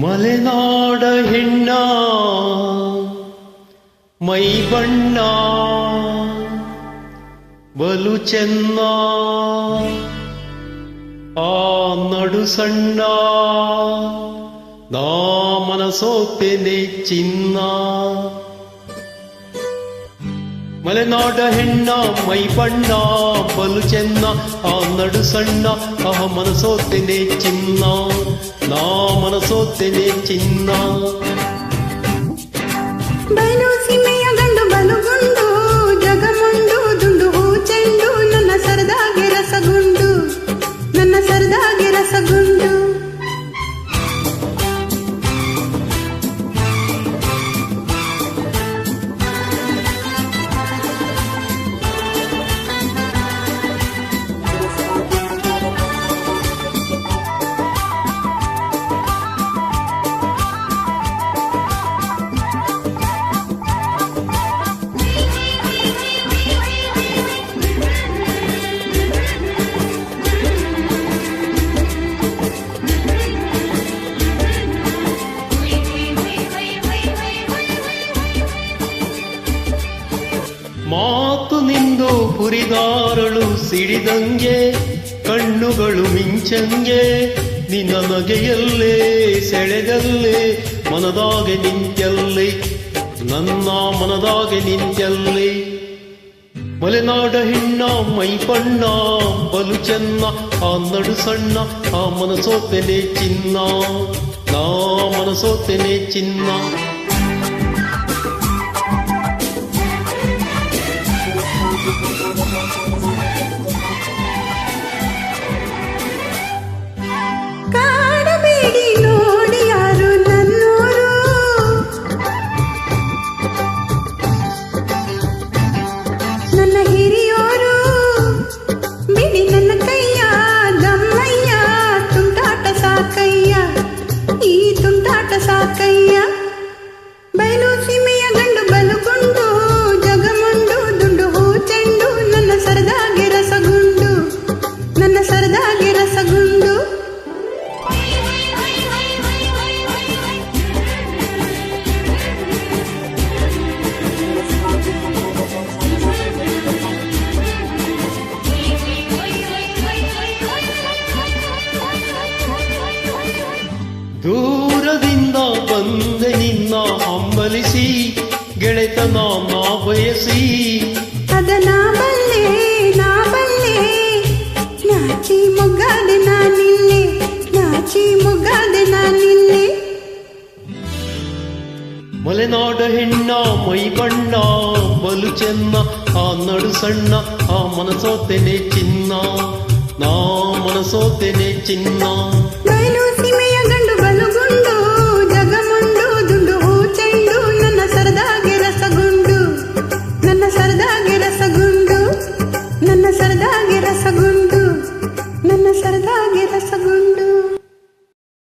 ಮಲೆನಾಡ ಹೆಣ್ಣ ಮೈ ಬಣ್ಣ ಬಲು ಚೆನ್ನ ಆ ನಡು ಸಣ್ಣ ನಾ ಮನಸೋತೆನೆ ಚಿನ್ನ. ಮಲೆನಾಡ ಹೆಣ್ಣ ಮೈ ಬಣ್ಣ ಬಲು ಚೆನ್ನ ಆ ನಡು ಸಣ್ಣ ಆ ಮನಸೋತೆನೆ ಚಿನ್ನ ನಾ ಮನಸೋತೆನೆ ಚಿನ್ನ. ಬಯಲು ಸೀಮೆಯ ಗಂಡು ಬಲುಗುಂಡು ಜಗಮುಂಡು ದುಂಡು ಹೂ ಚೆಂಡು ನನ್ನ ಸರದಾಗೆ ರಸಗುಂಡು ನನ್ನ ಸರದಾಗೆ ರಸಗುಂಡು. ಮಾತು ನಿಂದು ಹುರಿದಾರಳು ಸಿಡಿದಂಗೆ ಕಣ್ಣುಗಳು ಮಿಂಚಂಗೆ ನಿನ್ನ ನಗೆಯಲ್ಲೇ ಸೆಳೆಗಲ್ಲೇ ಮನದಾಗೆ ನಿಂತ್ಯಲ್ಲೇ ನನ್ನ ಮನದಾಗೆ ನಿಂತ್ಯಲ್ಲೇ. ಮಲೆನಾಡ ಹೆಣ್ಣ ಮೈ ಬಣ್ಣ ಬಲು ಚೆನ್ನ ಆ ನಡು ಸಣ್ಣ ಆ ಮನಸೋತೆನೆ ಚಿನ್ನ ನಾ ಮನಸೋತೆನೆ ಚಿನ್ನ. ಕಾಡಬೇಡಿ ನೋಡಿ ಯಾರು ನನ್ನೋರು ನನ್ನ ಹಿರಿಯೋರು ಬಿಡಿ ನನ್ನ ಕೈಯ ದಮ್ಮಯ್ಯ ತುಂಟಾಟ ಸಾಕಯ್ಯ ಈ ತುಂಟಾಟ ಸಾಕಯ್ಯ. ಬಯಲು ಸೀಮೆಯ ಗಂಡು ಬಲುಗುಂಡು ಜಗಮುಂಡು ದುಂಡು ಹೂ ಚೆಂಡು ನನ್ನ ಸರದಾಗೆ ರಸಗುಂಡು ನನ್ನ ಸರದಾಗೆ ರಸಗುಂಡು. ದೂರದಿಂದ ಬಂದೆ ನಿನ್ನ ಹಂಬಲಿಸಿ ಗೆಳೆತನ ನಾ ಬಯಸಿ ಅದ ನಾ ಬಲ್ಲೆ ನಾಚಿ ಮುಗ್ಗಾದೆ ನಾನಿಲ್ಲೆ ನಾಚಿ ಮುಗ್ಗಾದೆ ನಾನಿಲ್ಲೆ. ಮಲೆನಾಡ ಹೆಣ್ಣ ಮೈ ಬಣ್ಣ ಬಲು ಚೆನ್ನ ಆ ನಡು ಸಣ್ಣ ಆ ಮನಸೋತೆನೆ ಚಿನ್ನ ನಾ ಮನಸೋತೆನೆ ಚಿನ್ನ. ಬಯಲು ಸೀಮೆಯ ಗಂಡು ಬಲುಗುಂಡು ಜಗಮುಂಡು ದುಂಡು ಹೂ ಚೆಂಡು ನನ್ನ ಸರದಾಗೆ ರಸಗುಂಡು ನನ್ನ ಸರದಾಗೆ